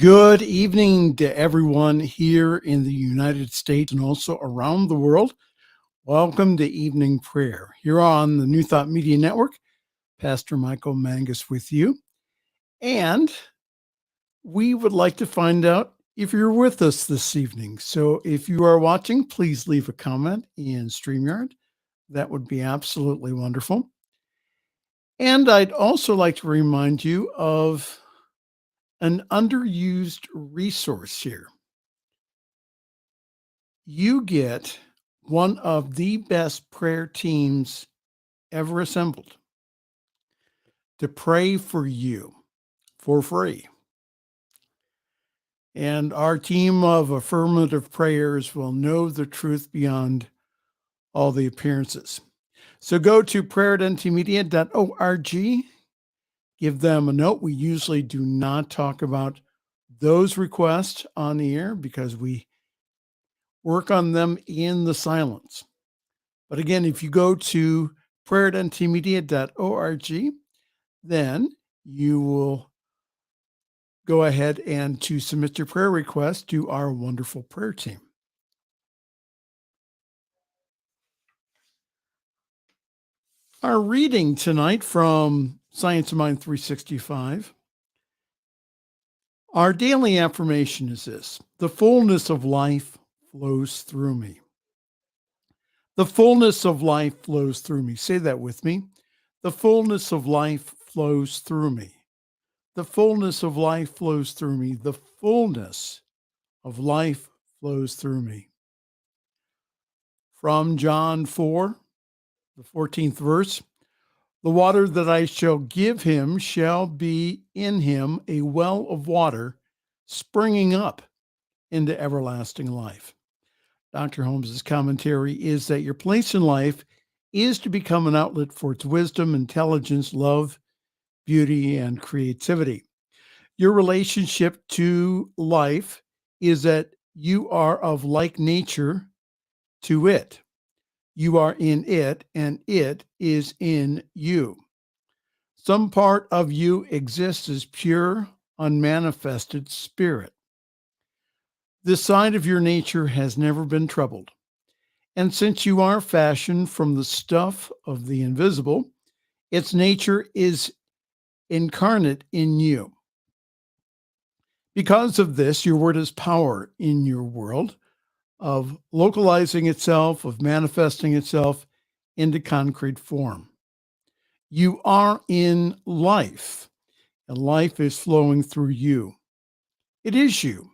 Good evening to everyone here in the United States and also around the world. Welcome to evening prayer here on the New Thought Media Network. Pastor Michael Mangus with you. And we would like to find out if you're with us this evening. So if you are watching, please leave a comment in StreamYard. That would be absolutely wonderful. And I'd also like to remind you of an underused resource here. You get one of the best prayer teams ever assembled to pray for you for free. And our team of affirmative prayers will know the truth beyond all the appearances. So go to prayer@ntmedia.org, give them a note. We usually do not talk about those requests on the air because we work on them in the silence. But again, if you go to prayer@ntmedia.org, then you will go ahead and to submit your prayer request to our wonderful prayer team. Our reading tonight from Science of Mind 365. Our daily affirmation is this: the fullness of life flows through me. The fullness of life flows through me. Say that with me. The fullness of life flows through me. The fullness of life flows through me. The fullness of life flows through me. From John 4, the 14th verse, the water that I shall give him shall be in him a well of water springing up into everlasting life. Dr. Holmes's commentary is that your place in life is to become an outlet for its wisdom, intelligence, love, beauty, and creativity. Your relationship to life is that you are of like nature to it. You are in it, and it is in you. Some part of you exists as pure, unmanifested spirit. This side of your nature has never been troubled. And since you are fashioned from the stuff of the invisible, its nature is incarnate in you. Because of this, your word has power in your world of localizing itself, of manifesting itself into concrete form. You are in life, and life is flowing through you. It is you.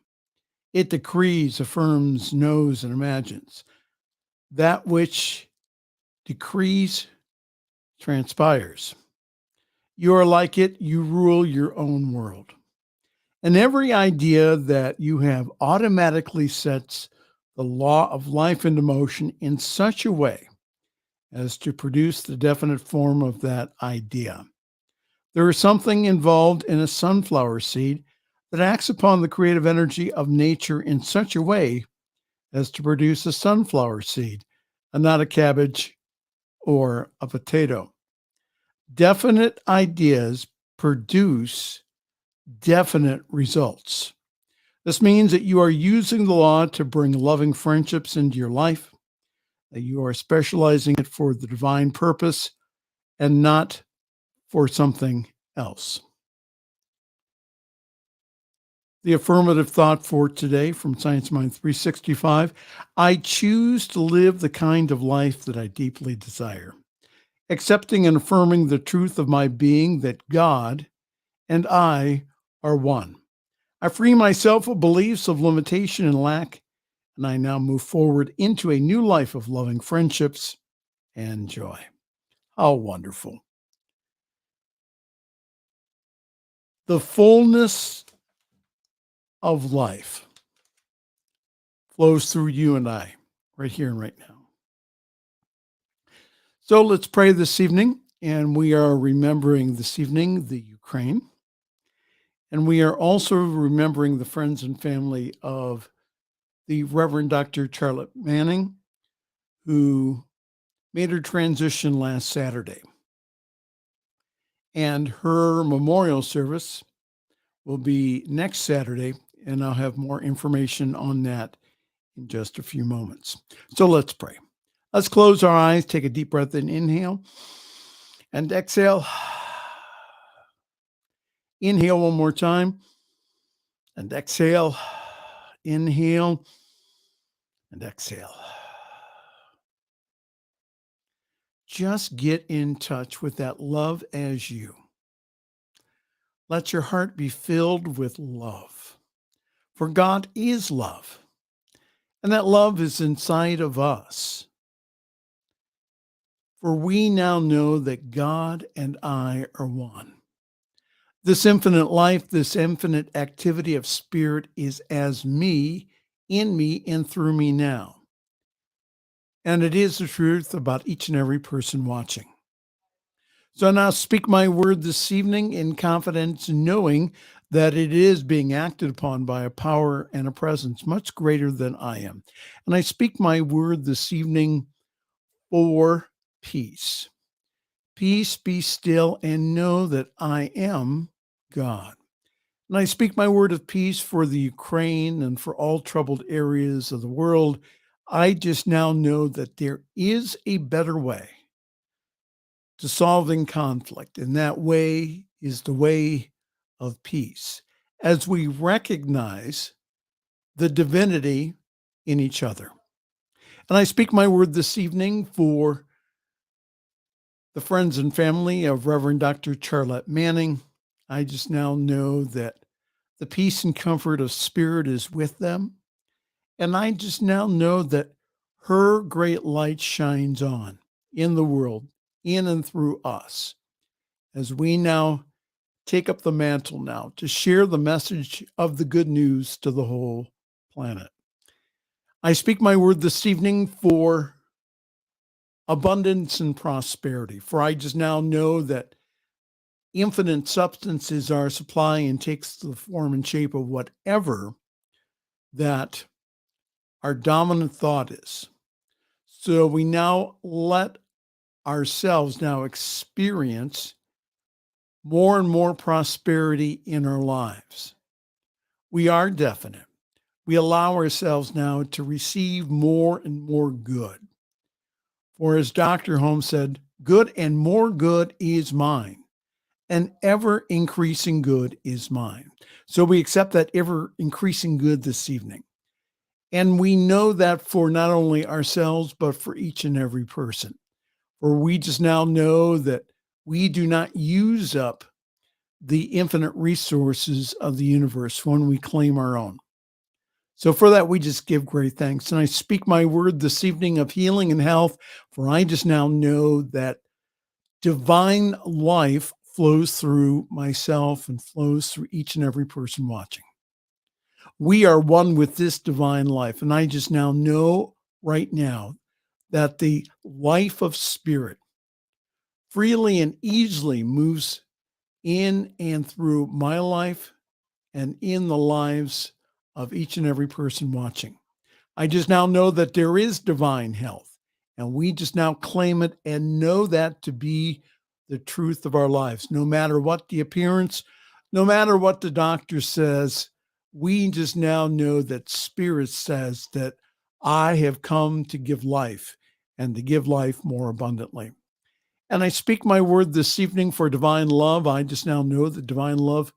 It decrees, affirms, knows, and imagines. That which decrees transpires. You are like it, you rule your own world. And every idea that you have automatically sets the law of life into motion in such a way as to produce the definite form of that idea. There is something involved in a sunflower seed that acts upon the creative energy of nature in such a way as to produce a sunflower seed, and not a cabbage or a potato. Definite ideas produce definite results. This means that you are using the law to bring loving friendships into your life, that you are specializing it for the divine purpose and not for something else. The affirmative thought for today from Science Mind 365, I choose to live the kind of life that I deeply desire, accepting and affirming the truth of my being that God and I are one. I free myself of beliefs of limitation and lack, and I now move forward into a new life of loving friendships and joy. How wonderful. The fullness of life flows through you and I, right here and right now. So let's pray this evening, and we are remembering this evening the Ukraine, and we are also remembering the friends and family of the Reverend Dr. Charlotte Manning, who made her transition last Saturday. And her memorial service will be next Saturday, and I'll have more information on that in just a few moments. So let's pray. Let's close our eyes, take a deep breath in, inhale and exhale. Inhale one more time and exhale. Inhale and exhale. Just get in touch with that love as you. Let your heart be filled with love. For God is love, and that love is inside of us. For we now know that God and I are one. This infinite life, this infinite activity of spirit is as me, in me, and through me now. And it is the truth about each and every person watching. So now speak my word this evening in confidence, knowing that it is being acted upon by a power and a presence much greater than I am. And I speak my word this evening for peace. Peace, be still, and know that I am God. And I speak my word of peace for the Ukraine and for all troubled areas of the world. I just now know that there is a better way to solving conflict, and that way is the way of peace, as we recognize the divinity in each other. And I speak my word this evening for the friends and family of Reverend Dr. Charlotte Manning. I just now know that the peace and comfort of spirit is with them. And I just now know that her great light shines on in the world, in and through us, as we now take up the mantle now to share the message of the good news to the whole planet. I speak my word this evening for abundance and prosperity, for I just now know that infinite substance is our supply and takes the form and shape of whatever that our dominant thought is. So we now let ourselves now experience more and more prosperity in our lives. We are definite. We allow ourselves now to receive more and more good. For as Dr. Holmes said, good and more good is mine, and ever increasing good is mine. So we accept that ever increasing good this evening. And we know that for not only ourselves, but for each and every person. For we just now know that we do not use up the infinite resources of the universe when we claim our own. So for that, we just give great thanks. And I speak my word this evening of healing and health, for I just now know that divine life flows through myself and flows through each and every person watching. We are one with this divine life. And I just now know right now that the life of spirit freely and easily moves in and through my life and in the lives of each and every person watching. I just now know that there is divine health, and we just now claim it and know that to be the truth of our lives. No matter what the appearance, no matter what the doctor says, we just now know that Spirit says that I have come to give life and to give life more abundantly. And I speak my word this evening for divine love. I just now know that divine love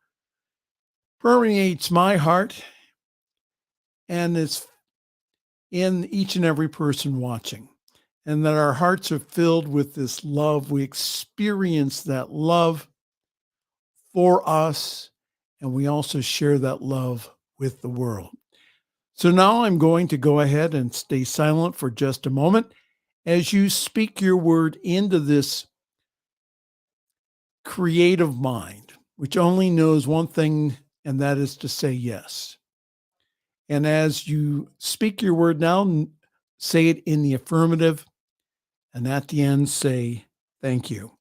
permeates my heart and is in each and every person watching, and that our hearts are filled with this love. We experience that love for us, and we also share that love with the world. So now I'm going to go ahead and stay silent for just a moment as you speak your word into this creative mind, which only knows one thing, and that is to say yes. And as you speak your word now, say it in the affirmative, and at the end, say thank you.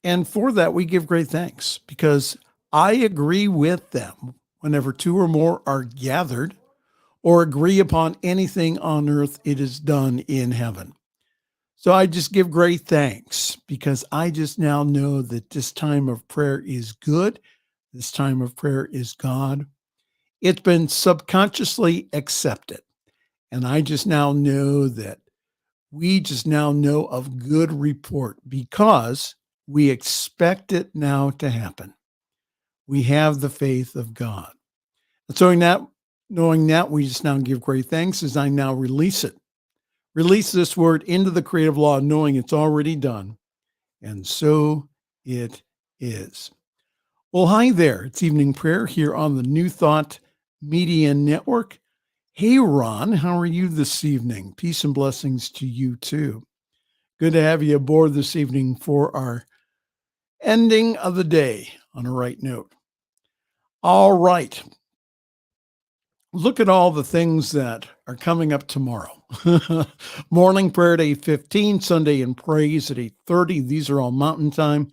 And for that, we give great thanks because I agree with them whenever two or more are gathered or agree upon anything on earth, it is done in heaven. So I just give great thanks because I just now know that this time of prayer is good. This time of prayer is God. It's been subconsciously accepted. And I just now know that we just now know of good report because we expect it now to happen. We have the faith of God. And so knowing that, we just now give great thanks as I now release it. Release this word into the creative law, knowing it's already done. And so it is. Well, hi there. It's evening prayer here on the New Thought Media Network. Hey, Ron, how are you this evening? Peace and blessings to you too. Good to have you aboard this evening for our ending of the day on a right note. All right. Look at all the things that are coming up tomorrow. Morning prayer at 8:15, Sunday in praise at 8:30. These are all Mountain Time.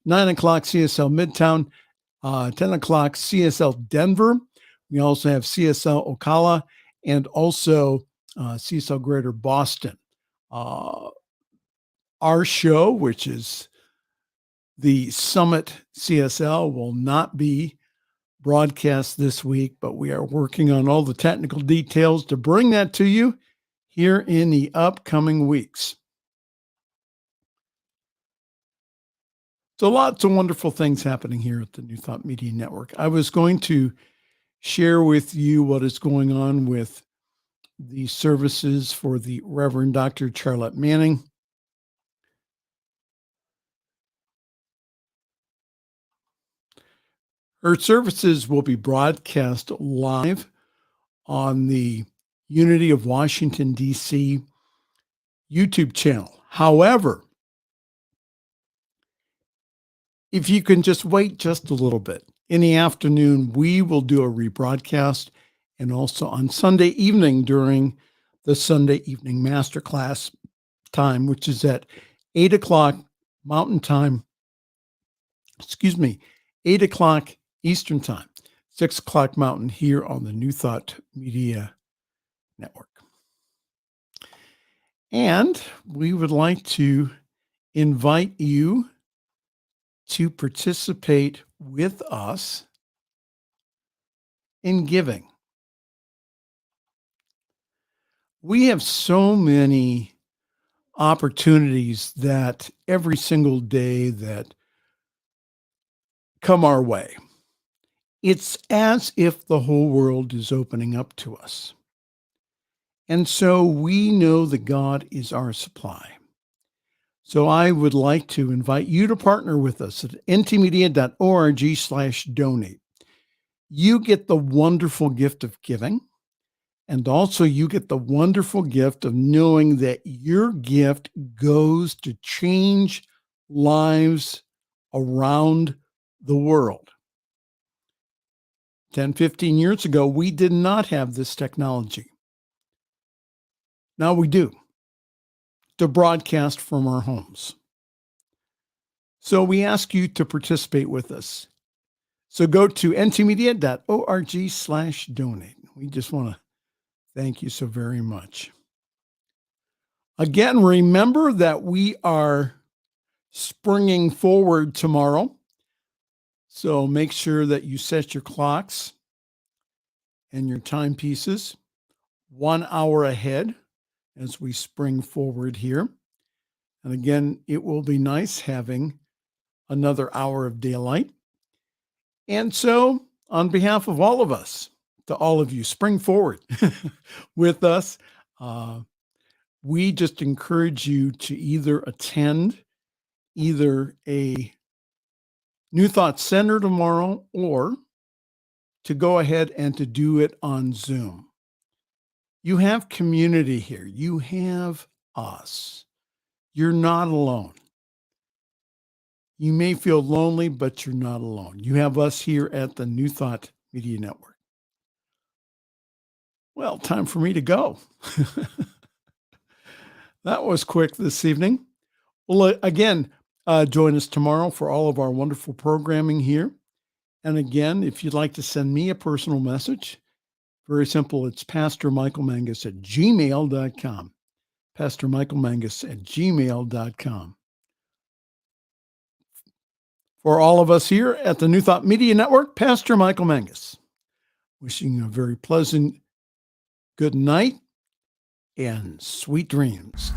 9 o'clock CSL Midtown, 10 o'clock CSL Denver. We also have CSL Ocala and also CSL Greater Boston. Our show, which is the Summit CSL, will not be broadcast this week, but we are working on all the technical details to bring that to you here in the upcoming weeks. So lots of wonderful things happening here at the New Thought Media Network. I was going to share with you what is going on with the services for the Reverend Dr. Charlotte Manning. Her services will be broadcast live on the Unity of Washington, D.C. YouTube channel. However, if you can just wait just a little bit, in the afternoon, we will do a rebroadcast, and also on Sunday evening during the Sunday evening masterclass time, which is at 8 o'clock Mountain Time, 8 o'clock Eastern Time, 6 o'clock Mountain here on the New Thought Media Network. And we would like to invite you to participate with us in giving. We have so many opportunities that every single day that come our way. It's as if the whole world is opening up to us. And so we know that God is our supply. So I would like to invite you to partner with us at ntmedia.org/donate. You get the wonderful gift of giving, and also you get the wonderful gift of knowing that your gift goes to change lives around the world. 10, 15 years ago, we did not have this technology. Now we do, to broadcast from our homes. So we ask you to participate with us. So go to ntmedia.org/donate. We just want to thank you so very much. Again, remember that we are springing forward tomorrow. So make sure that you set your clocks and your timepieces 1 hour ahead as we spring forward here. And again, it will be nice having another hour of daylight. And so, on behalf of all of us, to all of you, spring forward with us. We just encourage you to either attend either a New Thought Center tomorrow or to go ahead and to do it on Zoom. You have community here. You have us. You're not alone. You may feel lonely, but you're not alone. You have us here at the New Thought Media Network. Well, time for me to go. That was quick this evening. Well, again, join us tomorrow for all of our wonderful programming here. And again, if you'd like to send me a personal message, Very simple. It's Pastor Michael Mangus at gmail.com. Pastor Michael Mangus at gmail.com. For all of us here at the New Thought Media Network, Pastor Michael Mangus, wishing you a very pleasant good night and sweet dreams.